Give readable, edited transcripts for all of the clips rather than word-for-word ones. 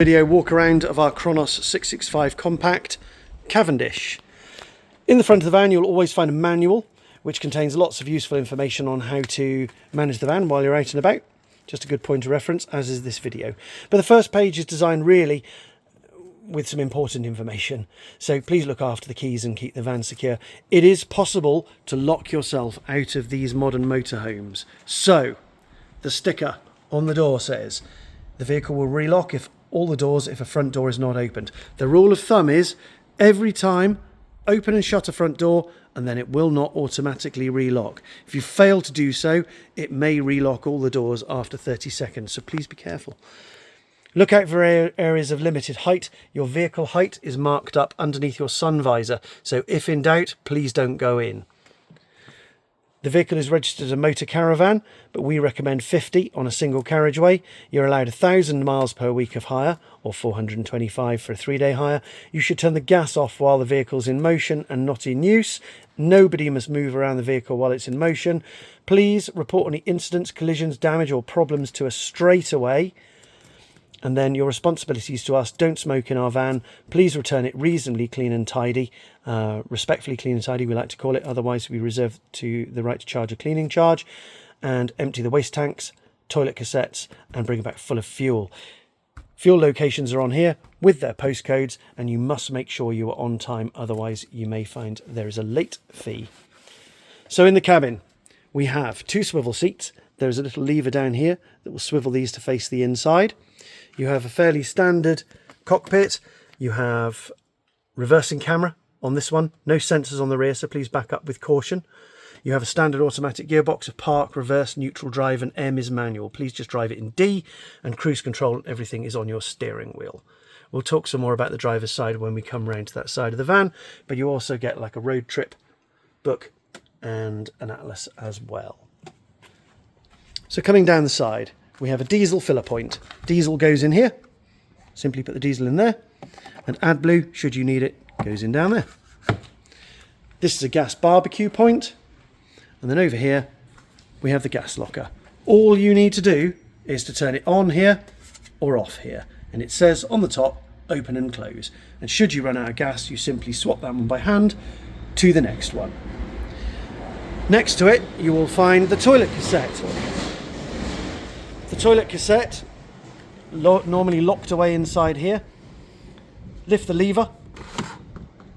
Video walk around of our Kronos 665 compact Cavendish. In the front of the van you'll always find a manual which contains lots of useful information on how to manage the van while you're out and about. Just a good point of reference, as is this video. But the first page is designed really with some important information, so please look after the keys and keep the van secure. It is possible to lock yourself out of these modern motorhomes. So the sticker on the door says the vehicle will relock if a front door is not opened. The rule of thumb is every time open and shut a front door and then it will not automatically relock. If you fail to do so, it may relock all the doors after 30 seconds, so please be careful. Look out for areas of limited height. Your vehicle height is marked up underneath your sun visor, so if in doubt, please don't go in. The vehicle is registered as a motor caravan, but we recommend 50 on a single carriageway. You're allowed 1,000 miles per week of hire, or 425 for a 3-day hire. You should turn the gas off while the vehicle's in motion and not in use. Nobody must move around the vehicle while it's in motion. Please report any incidents, collisions, damage or problems to us straight away. And then your responsibility is to us: don't smoke in our van, please return it reasonably clean and tidy, respectfully clean and tidy we like to call it, otherwise we reserve the right to charge a cleaning charge, and empty the waste tanks, toilet cassettes and bring it back full of fuel. Fuel locations are on here with their postcodes, and you must make sure you are on time, otherwise you may find there is a late fee. So in the cabin we have 2 swivel seats. There's a little lever down here that will swivel these to face the inside. You have a fairly standard cockpit. You have reversing camera on this one. No sensors on the rear, so please back up with caution. You have a standard automatic gearbox of park, reverse, neutral drive and M is manual. Please just drive it in D, and cruise control and everything is on your steering wheel. We'll talk some more about the driver's side when we come round to that side of the van, but you also get like a road trip book and an atlas as well. So coming down the side, we have a diesel filler point. Diesel goes in here. Simply put the diesel in there. And AdBlue, should you need it, goes in down there. This is a gas barbecue point. And then over here, we have the gas locker. All you need to do is to turn it on here or off here. And it says on the top, open and close. And should you run out of gas, you simply swap that one by hand to the next one. Next to it, you will find the toilet cassette. The toilet cassette, normally locked away inside here. Lift the lever,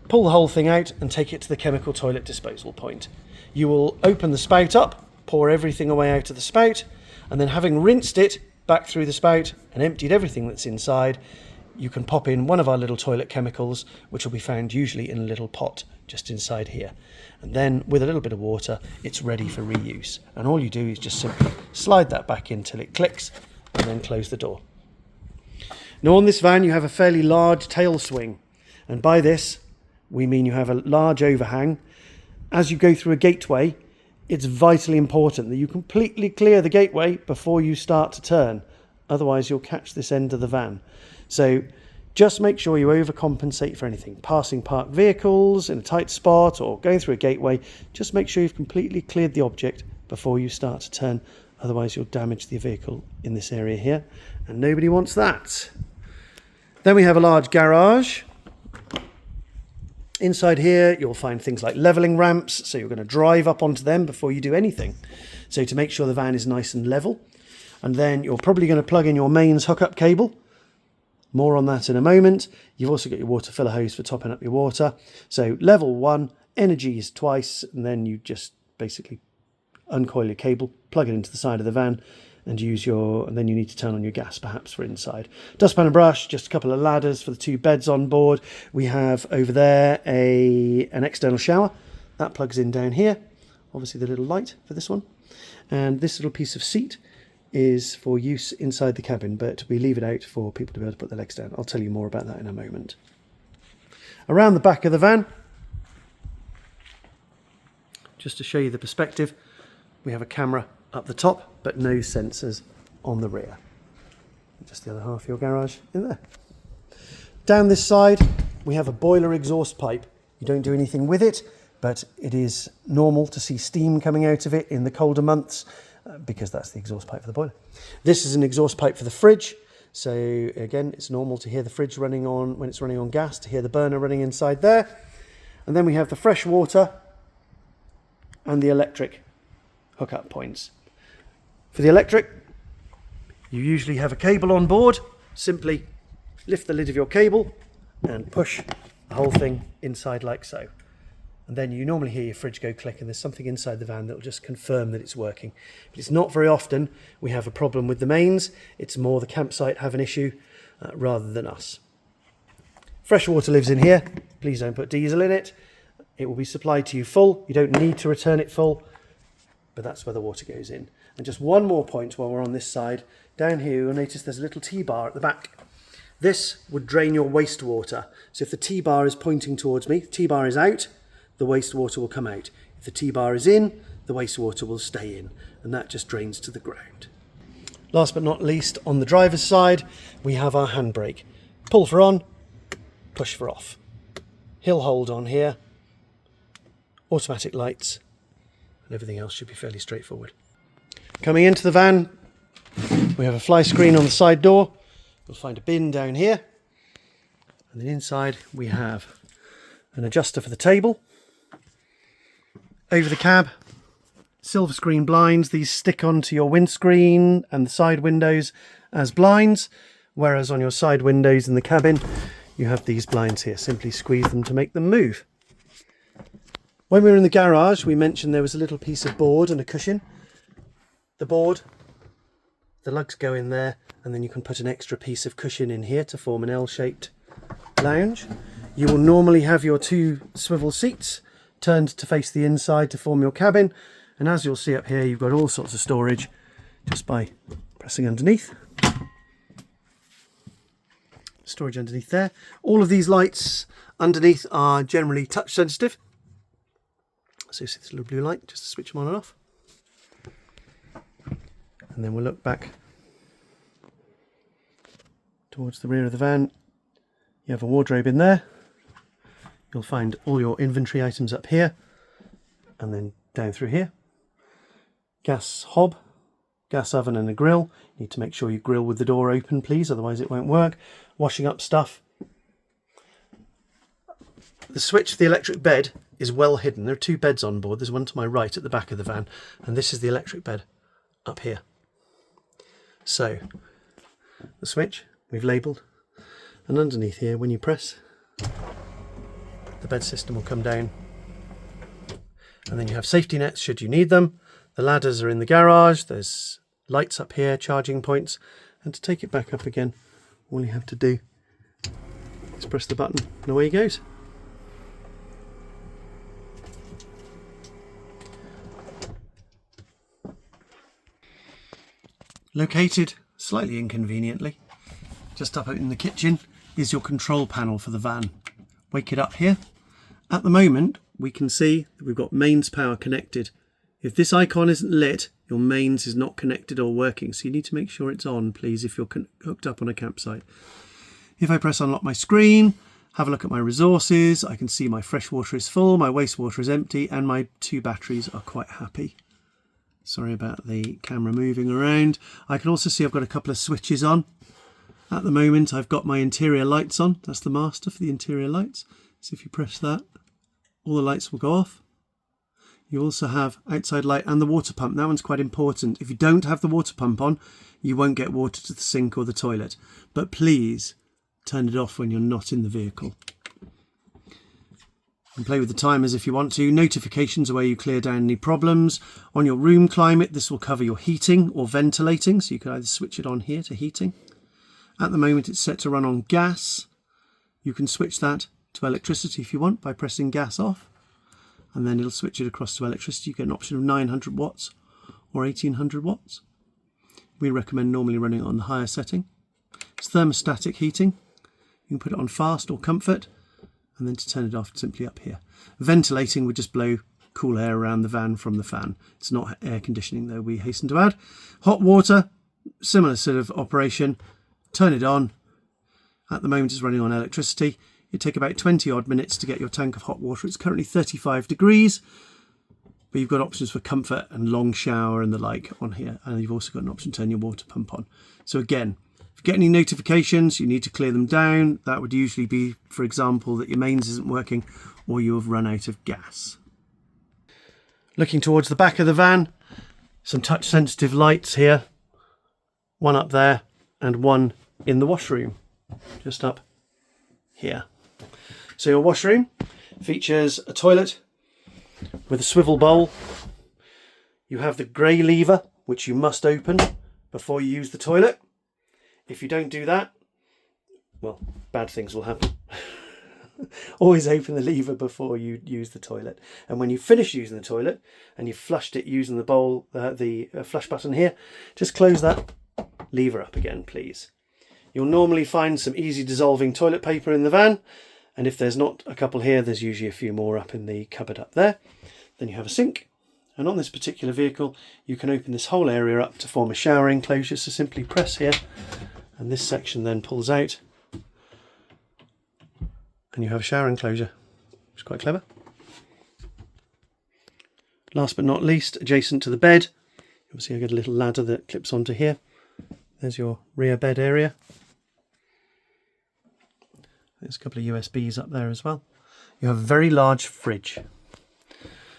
pull the whole thing out and take it to the chemical toilet disposal point. You will open the spout up, pour everything away out of the spout, and then having rinsed it back through the spout and emptied everything that's inside, you can pop in one of our little toilet chemicals, which will be found usually in a little pot just inside here. And then with a little bit of water, it's ready for reuse. And all you do is just simply slide that back in till it clicks and then close the door. Now on this van, you have a fairly large tail swing. And by this, we mean you have a large overhang. As you go through a gateway, it's vitally important that you completely clear the gateway before you start to turn. Otherwise, you'll catch this end of the van. So just make sure you overcompensate for anything. Passing parked vehicles in a tight spot or going through a gateway, just make sure you've completely cleared the object before you start to turn. Otherwise you'll damage the vehicle in this area here, and nobody wants that. Then we have a large garage. Inside here you'll find things like levelling ramps, so you're going to drive up onto them before you do anything. So to make sure the van is nice and level. And then you're probably going to plug in your mains hookup cable. More on that in a moment. You've also got your water filler hose for topping up your water. So level 1, energy is twice, and then you just basically uncoil your cable, plug it into the side of the van, and then you need to turn on your gas perhaps for inside. Dustpan and brush, just a couple of ladders for the 2 beds on board. We have over there an external shower. That plugs in down here. Obviously the little light for this one. And this little piece of seat is for use inside the cabin, but we leave it out for people to be able to put their legs down. I'll tell you more about that in a moment. Around the back of the van, just to show you the perspective, we have a camera up the top, but no sensors on the rear. Just the other half of your garage in there. Down this side, we have a boiler exhaust pipe. You don't do anything with it, but it is normal to see steam coming out of it in the colder months. Because that's the exhaust pipe for the boiler. This is an exhaust pipe for the fridge. So again, it's normal to hear the fridge running on, when it's running on gas, to hear the burner running inside there. And then we have the fresh water and the electric hookup points. For the electric, you usually have a cable on board. Simply lift the lid of your cable and push the whole thing inside like so. And then you normally hear your fridge go click, and there's something inside the van that will just confirm that it's working. But it's not very often we have a problem with the mains. It's more the campsite have an issue rather than us. Fresh water lives in here. Please don't put diesel in it. It will be supplied to you full. You don't need to return it full, but that's where the water goes in. And just one more point while we're on this side. Down here you'll notice there's a little T-bar at the back. This would drain your wastewater. So if the T-bar is pointing towards me, the T-bar is out, the wastewater will come out. If the T-bar is in, the wastewater will stay in, and that just drains to the ground. Last but not least, on the driver's side, we have our handbrake. Pull for on, push for off. Hill hold on here, automatic lights, and everything else should be fairly straightforward. Coming into the van, we have a fly screen on the side door. You'll find a bin down here, and then inside we have an adjuster for the table. Over the cab, silver screen blinds. These stick onto your windscreen and the side windows as blinds, whereas on your side windows in the cabin you have these blinds here. Simply squeeze them to make them move. When we were in the garage, we mentioned there was a little piece of board and a cushion. The board, the lugs go in there, and then you can put an extra piece of cushion in here to form an L-shaped lounge. You will normally have your two swivel seats turned to face the inside to form your cabin, and as you'll see up here, you've got all sorts of storage just by pressing underneath. Storage underneath there. All of these lights underneath are generally touch sensitive, so you see this little blue light, just to switch them on and off. And then we'll look back towards the rear of the van. You have a wardrobe in there. You'll find all your inventory items up here, and then down through here. Gas hob, gas oven and a grill. You need to make sure you grill with the door open, please, otherwise it won't work. Washing up stuff. The switch for the electric bed is well hidden. There are two beds on board. There's one to my right at the back of the van, and this is the electric bed up here. So the switch we've labelled, and underneath here, when you press, the bed system will come down, and then you have safety nets should you need them. The ladders are in the garage. There's lights up here, charging points, and to take it back up again, all you have to do is press the button and away he goes. Located slightly inconveniently just up in the kitchen is your control panel for the van. Wake it up here. At the moment we can see that we've got mains power connected. If this icon isn't lit, your mains is not connected or working, so you need to make sure it's on, please, if you're hooked up on a campsite. If I press unlock my screen, have a look at my resources, I can see my fresh water is full, my wastewater is empty, and my two batteries are quite happy. Sorry about the camera moving around. I can also see I've got a couple of switches on. At the moment I've got my interior lights on. That's the master for the interior lights. So if you press that, all the lights will go off. You also have outside light and the water pump. That one's quite important. If you don't have the water pump on, you won't get water to the sink or the toilet. But please turn it off when you're not in the vehicle. And play with the timers if you want to. Notifications are where you clear down any problems. On your room climate, this will cover your heating or ventilating, so you can either switch it on here to heating. At the moment it's set to run on gas. You can switch that to electricity if you want by pressing gas off, and then it'll switch it across to electricity. You get an option of 900 watts or 1800 watts. We recommend normally running it on the higher setting. It's thermostatic heating. You can put it on fast or comfort, and then to turn it off, simply up here. Ventilating would just blow cool air around the van from the fan. It's not air conditioning though, we hasten to add. Hot water, similar sort of operation. Turn it on. At the moment it's running on electricity. It'd take about 20 odd minutes to get your tank of hot water. It's currently 35 degrees, but you've got options for comfort and long shower and the like on here. And you've also got an option to turn your water pump on. So again, if If you get any notifications, you need to clear them down. That would usually be, for example, that your mains isn't working or you have run out of gas. Looking towards the back of the van, some touch sensitive lights here. One up there and one in the washroom, just up here. So your washroom features a toilet with a swivel bowl. You have the grey lever, which you must open before you use the toilet. If you don't do that, well, bad things will happen. Always open the lever before you use the toilet. And when you finish using the toilet and you've flushed it using the bowl, the flush button here, just close that lever up again, please. You'll normally find some easy dissolving toilet paper in the van, and if there's not a couple here, there's usually a few more up in the cupboard up there. Then you have a sink, and on this particular vehicle you can open this whole area up to form a shower enclosure, so simply press here and this section then pulls out and you have a shower enclosure, which is quite clever. Last but not least, adjacent to the bed, you'll see I've got a little ladder that clips onto here. There's your rear bed area. There's a couple of USBs up there as well. You have a very large fridge.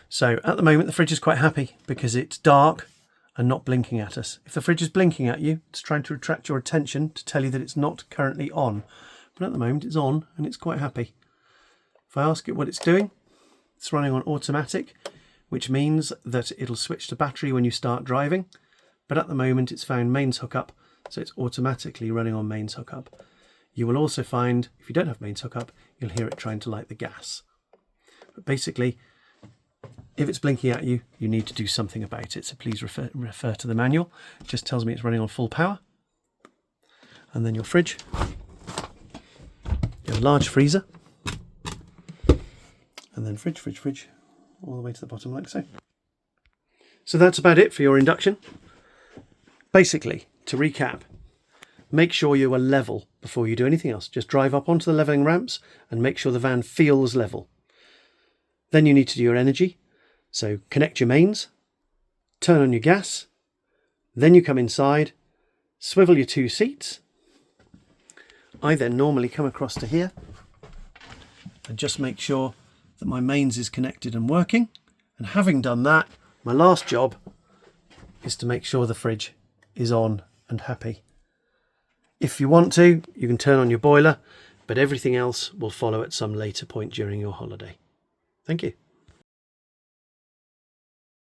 So at the moment the fridge is quite happy because it's dark and not blinking at us. If the fridge is blinking at you, it's trying to attract your attention to tell you that it's not currently on. But at the moment it's on and it's quite happy. If I ask it what it's doing, it's running on automatic, which means that it'll switch to battery when you start driving. But at the moment it's found mains hookup, so it's automatically running on mains hookup. You will also find, if you don't have mains hookup, you'll hear it trying to light the gas. But basically, if it's blinking at you, you need to do something about it. So please refer to the manual. It just tells me it's running on full power. And then your fridge. You have a large freezer. And then fridge, all the way to the bottom like so. So that's about it for your induction. Basically, to recap, make sure you are level before you do anything else. Just drive up onto the levelling ramps and make sure the van feels level. Then you need to do your energy. So connect your mains, turn on your gas, then you come inside, swivel your 2 seats. I then normally come across to here and just make sure that my mains is connected and working. And having done that, my last job is to make sure the fridge is on and happy. If you want to, you can turn on your boiler, but everything else will follow at some later point during your holiday. Thank you.